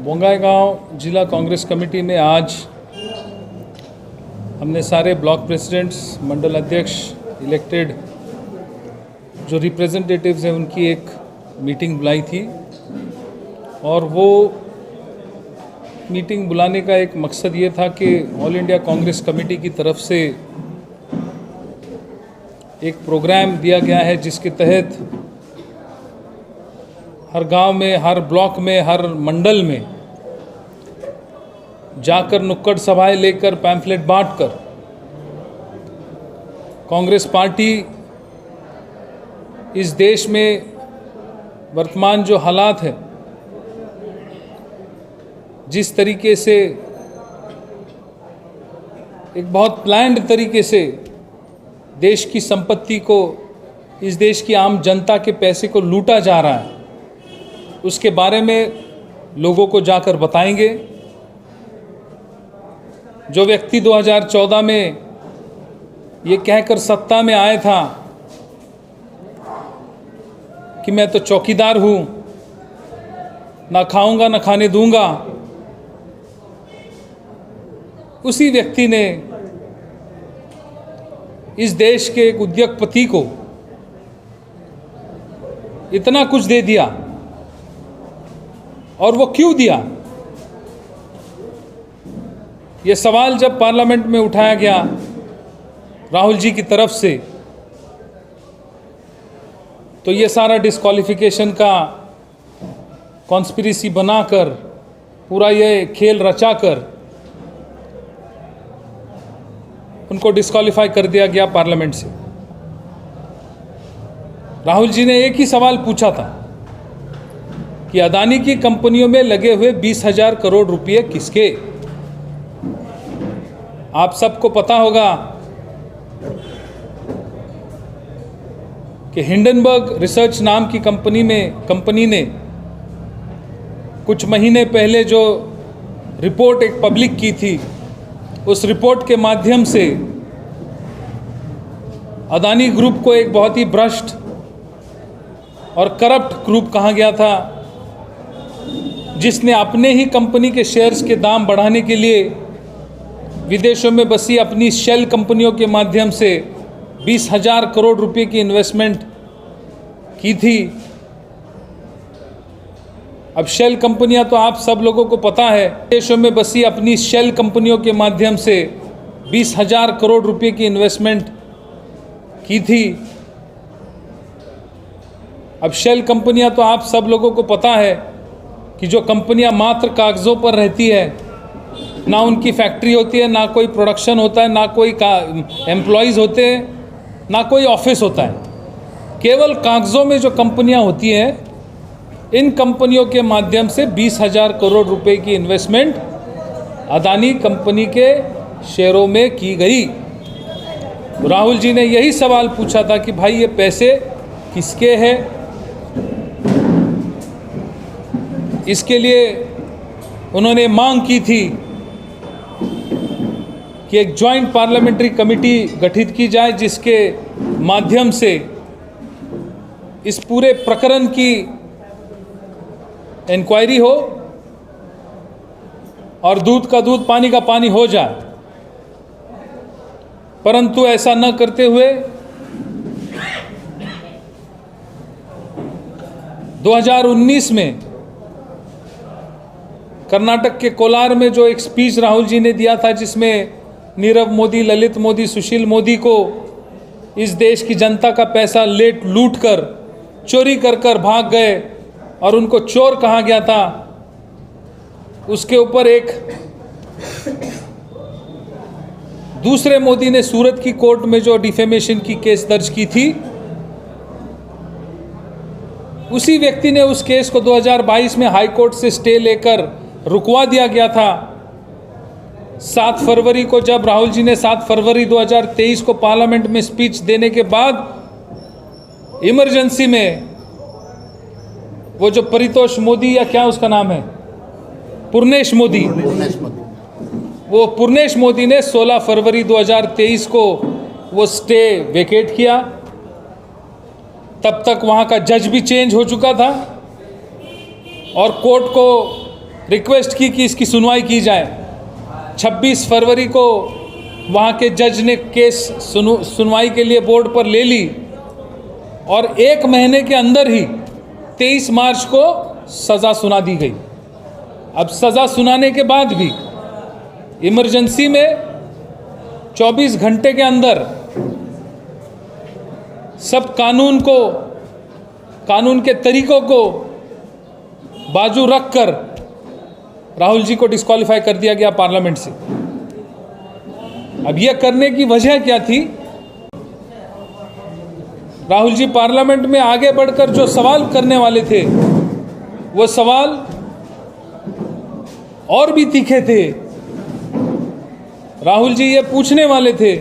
बोंगाईगांव जिला कांग्रेस कमेटी में आज हमने सारे ब्लॉक प्रेसिडेंट्स, मंडल अध्यक्ष, इलेक्टेड जो रिप्रेजेंटेटिव्स हैं उनकी एक मीटिंग बुलाई थी और वो मीटिंग बुलाने का एक मकसद ये था कि ऑल इंडिया कांग्रेस कमेटी की तरफ से एक प्रोग्राम दिया गया है जिसके तहत हर गांव में, हर ब्लॉक में, हर मंडल में जाकर नुक्कड़ सभाएं लेकर पैम्फलेट बांटकर कांग्रेस पार्टी इस देश में वर्तमान जो हालात है, जिस तरीके से एक बहुत प्लान्ड तरीके से देश की संपत्ति को, इस देश की आम जनता के पैसे को लूटा जा रहा है, उसके बारे में लोगों को जाकर बताएंगे। जो व्यक्ति 2014 में ये कहकर सत्ता में आया था कि मैं तो चौकीदार हूँ, ना खाऊंगा ना खाने दूंगा, उसी व्यक्ति ने इस देश के एक उद्योगपति को इतना कुछ दे दिया। और वो क्यों दिया? ये सवाल जब पार्लियामेंट में उठाया गया राहुल जी की तरफ से, तो ये सारा डिस्क्वालिफिकेशन का कॉन्स्पिरेसी बनाकर, पूरा ये खेल रचाकर उनको डिस्क्वालीफाई कर दिया गया पार्लियामेंट से। राहुल जी ने एक ही सवाल पूछा था कि अदानी की कंपनियों में लगे हुए 20,000 करोड़ रुपए किसके? आप सबको पता होगा कि हिंडनबर्ग रिसर्च नाम की कंपनी ने कुछ महीने पहले जो रिपोर्ट एक पब्लिक की थी, उस रिपोर्ट के माध्यम से अदानी ग्रुप को एक बहुत ही भ्रष्ट और करप्ट ग्रुप कहा गया था, जिसने अपने ही कंपनी के शेयर्स के दाम बढ़ाने के लिए विदेशों में बसी अपनी शेल कंपनियों के माध्यम से 20,000 करोड़ रुपए की इन्वेस्टमेंट की थी। अब शेल कंपनियां तो आप सब लोगों को पता है, विदेशों में बसी अपनी शेल कंपनियों के माध्यम से 20,000 करोड़ रुपए की इन्वेस्टमेंट की थी। अब शेल कंपनियां तो आप सब लोगों को पता है कि जो कंपनियां मात्र कागज़ों पर रहती है, ना उनकी फैक्ट्री होती है, ना कोई प्रोडक्शन होता है, ना कोई एम्प्लॉयज़ होते हैं, ना कोई ऑफिस होता है, केवल कागज़ों में जो कंपनियां होती हैं, इन कंपनियों के माध्यम से 20,000 करोड़ रुपए की इन्वेस्टमेंट अदानी कंपनी के शेयरों में की गई। तो राहुल जी ने यही सवाल पूछा था कि भाई ये पैसे किसके हैं? इसके लिए उन्होंने मांग की थी कि एक जॉइंट पार्लियामेंट्री कमेटी गठित की जाए, जिसके माध्यम से इस पूरे प्रकरण की इंक्वायरी हो और दूध का दूध, पानी का पानी हो जाए। परंतु ऐसा न करते हुए 2019 में कर्नाटक के कोलार में जो एक स्पीच राहुल जी ने दिया था, जिसमें नीरव मोदी, ललित मोदी, सुशील मोदी को इस देश की जनता का पैसा लूट कर, चोरी कर भाग गए और उनको चोर कहा गया था, उसके ऊपर एक दूसरे मोदी ने सूरत की कोर्ट में जो डिफेमेशन की केस दर्ज की थी, उसी व्यक्ति ने उस केस को 2022 में हाई कोर्ट से स्टे लेकर रुकवा दिया गया था। 7 फरवरी को जब राहुल जी ने 7 फरवरी 2023 को पार्लियामेंट में स्पीच देने के बाद इमरजेंसी में वो जो परितोष मोदी, या क्या उसका नाम है, पूर्णेश मोदी, वो पूर्णेश मोदी ने 16 फरवरी 2023 को वो स्टे वेकेट किया। तब तक वहाँ का जज भी चेंज हो चुका था और कोर्ट को रिक्वेस्ट की कि इसकी सुनवाई की जाए। 26 फरवरी को वहाँ के जज ने केस सुनवाई के लिए बोर्ड पर ले ली और 1 महीने के अंदर ही 23 मार्च को सज़ा सुना दी गई। अब सज़ा सुनाने के बाद भी इमरजेंसी में 24 घंटे के अंदर सब कानून के तरीकों को बाजू रखकर राहुल जी को डिस्क्वालीफाई कर दिया गया पार्लियामेंट से। अब यह करने की वजह क्या थी? राहुल जी पार्लियामेंट में आगे बढ़कर जो सवाल करने वाले थे वो सवाल और भी तीखे थे। राहुल जी ये पूछने वाले थे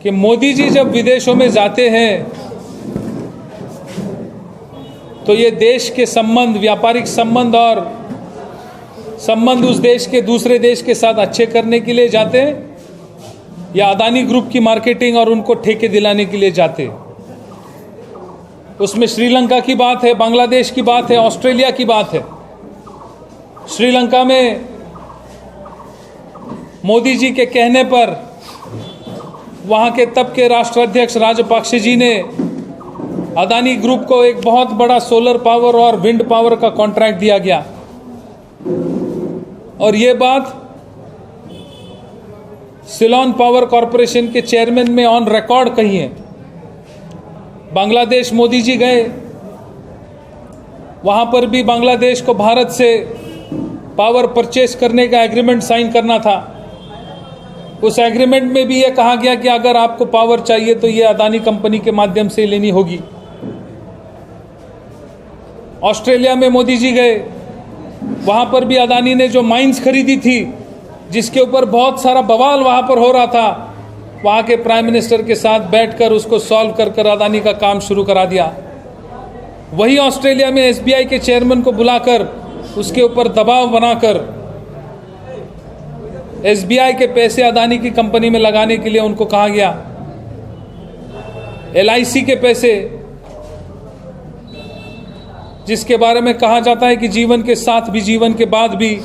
कि मोदी जी जब विदेशों में जाते हैं तो ये देश के संबंध, व्यापारिक संबंध और संबंध उस देश के दूसरे देश के साथ अच्छे करने के लिए जाते हैं या अदानी ग्रुप की मार्केटिंग और उनको ठेके दिलाने के लिए जाते हैं? उसमें श्रीलंका की बात है, बांग्लादेश की बात है, ऑस्ट्रेलिया की बात है। श्रीलंका में मोदी जी के कहने पर वहाँ के तब के राष्ट्राध्यक्ष राजपक्षे जी ने अदानी ग्रुप को एक बहुत बड़ा सोलर पावर और विंड पावर का कॉन्ट्रैक्ट दिया गया और ये बात सिलोन पावर कॉरपोरेशन के चेयरमैन में ऑन रिकॉर्ड कही है। बांग्लादेश मोदी जी गए, वहाँ पर भी बांग्लादेश को भारत से पावर परचेस करने का एग्रीमेंट साइन करना था। उस एग्रीमेंट में भी यह कहा गया कि अगर आपको पावर चाहिए तो ये अदानी कंपनी के माध्यम से लेनी होगी। ऑस्ट्रेलिया में मोदी जी गए, वहाँ पर भी अदानी ने जो माइंस खरीदी थी जिसके ऊपर बहुत सारा बवाल वहाँ पर हो रहा था, वहाँ के प्राइम मिनिस्टर के साथ बैठकर उसको सॉल्व कर अदानी का काम शुरू करा दिया। वही ऑस्ट्रेलिया में एसबीआई के चेयरमैन को बुलाकर उसके ऊपर दबाव बनाकर एसबीआई के पैसे अदानी की कंपनी में लगाने के लिए उनको कहा गया। एलआईसी के पैसे, जिसके बारे में कहा जाता है कि जीवन के साथ भी, जीवन के बाद भी,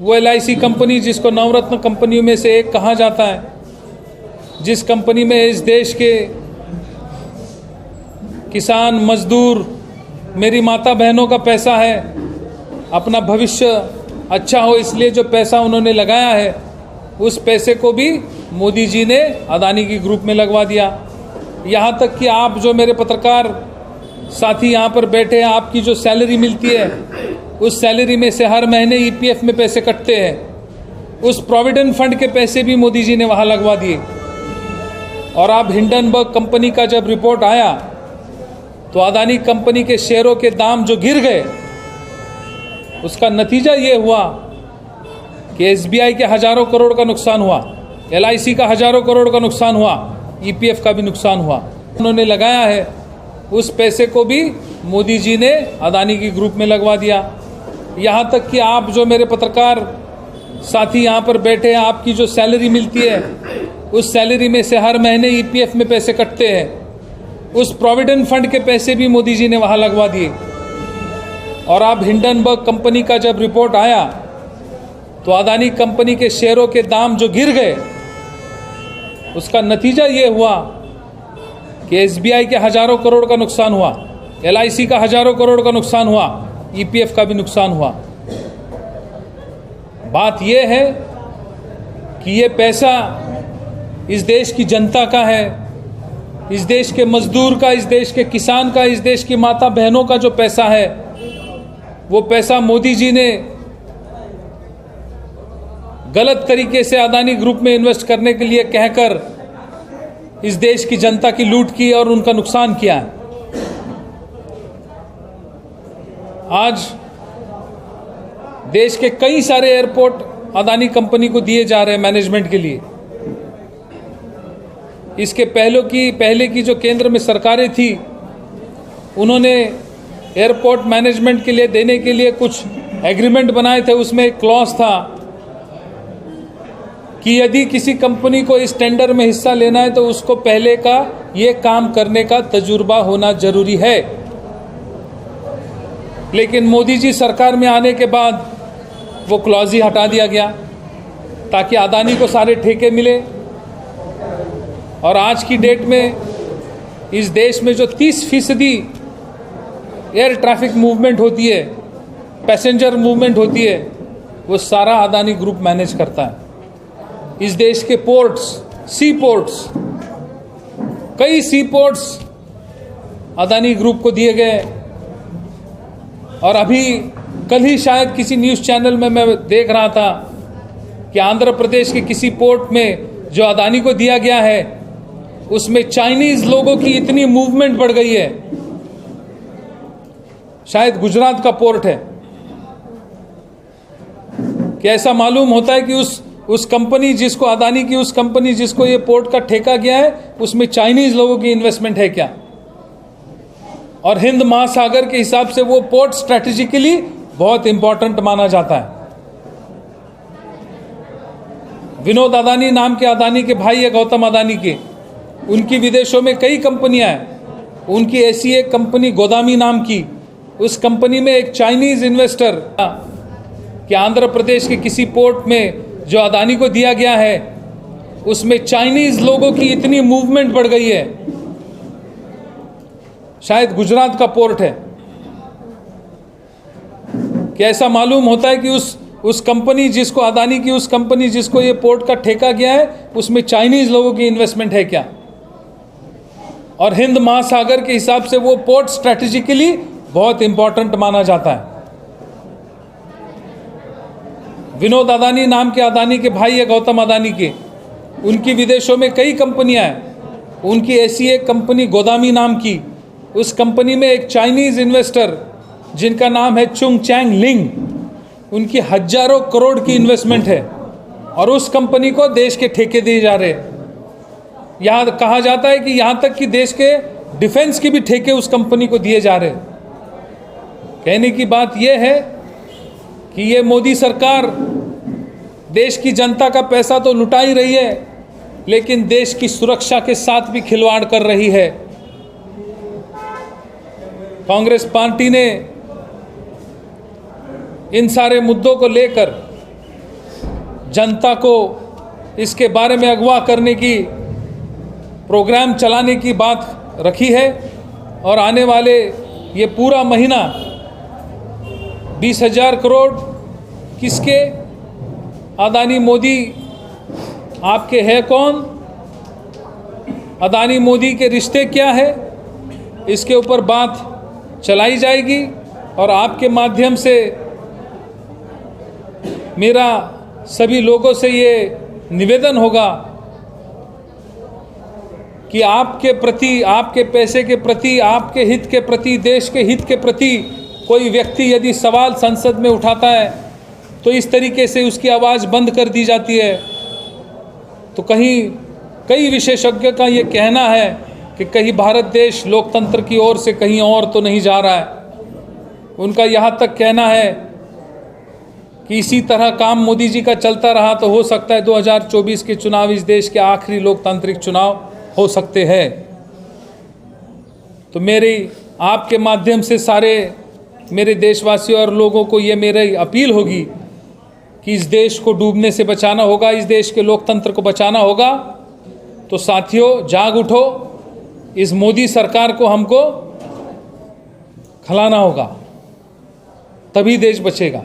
वो एलआईसी कंपनी जिसको नवरत्न कंपनियों में से एक कहा जाता है, जिस कंपनी में इस देश के किसान, मजदूर, मेरी माता बहनों का पैसा है, अपना भविष्य अच्छा हो इसलिए जो पैसा उन्होंने लगाया है उस पैसे को भी मोदी जी ने अदानी की ग्रुप में लगवा दिया। यहाँ तक कि आप जो मेरे पत्रकार साथी यहाँ पर बैठे हैं, आपकी जो सैलरी मिलती है उस सैलरी में से हर महीने ईपीएफ में पैसे कटते हैं, उस प्रोविडेंट फंड के पैसे भी मोदी जी ने वहाँ लगवा दिए। और आप हिंडनबर्ग कंपनी का जब रिपोर्ट आया तो अदानी कंपनी के शेयरों के दाम जो गिर गए, उसका नतीजा ये हुआ कि एसबीआई के हजारों करोड़ का नुकसान हुआ, एलआईसी का हजारों करोड़ का नुकसान हुआ, ईपीएफ का भी नुकसान हुआ। उन्होंने लगाया है उस पैसे को भी मोदी जी ने अदानी की ग्रुप में लगवा दिया। यहाँ तक कि आप जो मेरे पत्रकार साथी यहाँ पर बैठे हैं, आपकी जो सैलरी मिलती है उस सैलरी में से हर महीने ईपीएफ में पैसे कटते हैं, उस प्रोविडेंट फंड के पैसे भी मोदी जी ने वहाँ लगवा दिए। और आप हिंडनबर्ग कंपनी का जब रिपोर्ट आया तो अदानी कंपनी के शेयरों के दाम जो गिर गए, उसका नतीजा ये हुआ कि एसबीआई के हजारों करोड़ का नुकसान हुआ, एलआईसी का हजारों करोड़ का नुकसान हुआ, ईपीएफ का भी नुकसान हुआ। बात यह है कि ये पैसा इस देश की जनता का है, इस देश के मजदूर का, इस देश के किसान का, इस देश की माता बहनों का जो पैसा है, वो पैसा मोदी जी ने गलत तरीके से अदानी ग्रुप में इन्वेस्ट करने के लिए कहकर इस देश की जनता की लूट की और उनका नुकसान किया है। आज देश के कई सारे एयरपोर्ट अदानी कंपनी को दिए जा रहे हैं मैनेजमेंट के लिए। इसके पहले की जो केंद्र में सरकारें थी, उन्होंने एयरपोर्ट मैनेजमेंट के लिए देने के लिए कुछ एग्रीमेंट बनाए थे। उसमें एक क्लॉज था कि यदि किसी कंपनी को इस टेंडर में हिस्सा लेना है तो उसको पहले का ये काम करने का तजुर्बा होना जरूरी है। लेकिन मोदी जी सरकार में आने के बाद वो क्लॉज ही हटा दिया गया ताकि अदानी को सारे ठेके मिले। और आज की डेट में इस देश में जो 30% एयर ट्रैफिक मूवमेंट होती है, पैसेंजर मूवमेंट होती है, वो सारा अदानी ग्रुप मैनेज करता है। इस देश के पोर्ट्स, सी पोर्ट्स, कई सी पोर्ट्स अदानी ग्रुप को दिए गए। और अभी कल ही शायद किसी न्यूज़ चैनल में मैं देख रहा था कि आंध्र प्रदेश के किसी पोर्ट में जो अदानी को दिया गया है, उसमें चाइनीज लोगों की इतनी मूवमेंट बढ़ गई है। शायद गुजरात का पोर्ट है कि ऐसा मालूम होता है कि उस कंपनी जिसको अदानी की, उस कंपनी जिसको ये पोर्ट का ठेका गया है, उसमें चाइनीज लोगों की इन्वेस्टमेंट है क्या। और हिंद महासागर के हिसाब से वो पोर्ट स्ट्रेटेजिकली बहुत इंपॉर्टेंट माना जाता है। विनोद अदानी नाम के अदानी के भाई है गौतम अदानी के, उनकी विदेशों में कई कंपनियां हैं। उनकी ऐसी एक कंपनी गोदामी नाम की, उस कंपनी में एक चाइनीज इन्वेस्टर कि आंध्र प्रदेश के किसी पोर्ट में जो अदानी को दिया गया है, उसमें चाइनीज लोगों की इतनी मूवमेंट बढ़ गई है। शायद गुजरात का पोर्ट है कि ऐसा मालूम होता है कि उस कंपनी जिसको अदानी की, उस कंपनी जिसको ये पोर्ट का ठेका गया है, उसमें चाइनीज लोगों की इन्वेस्टमेंट है क्या। और हिंद महासागर के हिसाब से वो पोर्ट स्ट्रेटेजिकली बहुत इंपॉर्टेंट माना जाता है। विनोद अदानी नाम के अदानी के भाई है गौतम अदानी के, उनकी विदेशों में कई कंपनियां हैं। उनकी ऐसी एक कंपनी गोदामी नाम की, उस कंपनी में एक चाइनीज इन्वेस्टर जिनका नाम है चुंग चैंग लिंग, उनकी हजारों करोड़ की इन्वेस्टमेंट है। और उस कंपनी को देश के ठेके दिए जा रहे हैं। यहाँ कहा जाता है कि यहाँ तक कि देश के डिफेंस के भी ठेके उस कंपनी को दिए जा रहे हैं। कहने की बात यह है कि ये मोदी सरकार देश की जनता का पैसा तो लुटा ही रही है, लेकिन देश की सुरक्षा के साथ भी खिलवाड़ कर रही है। कांग्रेस पार्टी ने इन सारे मुद्दों को लेकर जनता को इसके बारे में अगवा करने की, प्रोग्राम चलाने की बात रखी है। और आने वाले ये पूरा महीना 20,000 करोड़ किसके, अदानी मोदी आपके है कौन, अदानी मोदी के रिश्ते क्या है, इसके ऊपर बात चलाई जाएगी। और आपके माध्यम से मेरा सभी लोगों से ये निवेदन होगा कि आपके प्रति, आपके पैसे के प्रति, आपके हित के प्रति, देश के हित के प्रति कोई व्यक्ति यदि सवाल संसद में उठाता है तो इस तरीके से उसकी आवाज़ बंद कर दी जाती है। तो कई विशेषज्ञों का ये कहना है कि कहीं भारत देश लोकतंत्र की ओर से कहीं और तो नहीं जा रहा है। उनका यहाँ तक कहना है कि इसी तरह काम मोदी जी का चलता रहा तो हो सकता है 2024 के चुनाव इस देश के आखिरी लोकतांत्रिक चुनाव हो सकते हैं। तो मेरी आपके माध्यम से सारे मेरे देशवासियों और लोगों को ये मेरी अपील होगी कि इस देश को डूबने से बचाना होगा, इस देश के लोकतंत्र को बचाना होगा। तो साथियों, जाग उठो, इस मोदी सरकार को हमको खिलाना होगा, तभी देश बचेगा।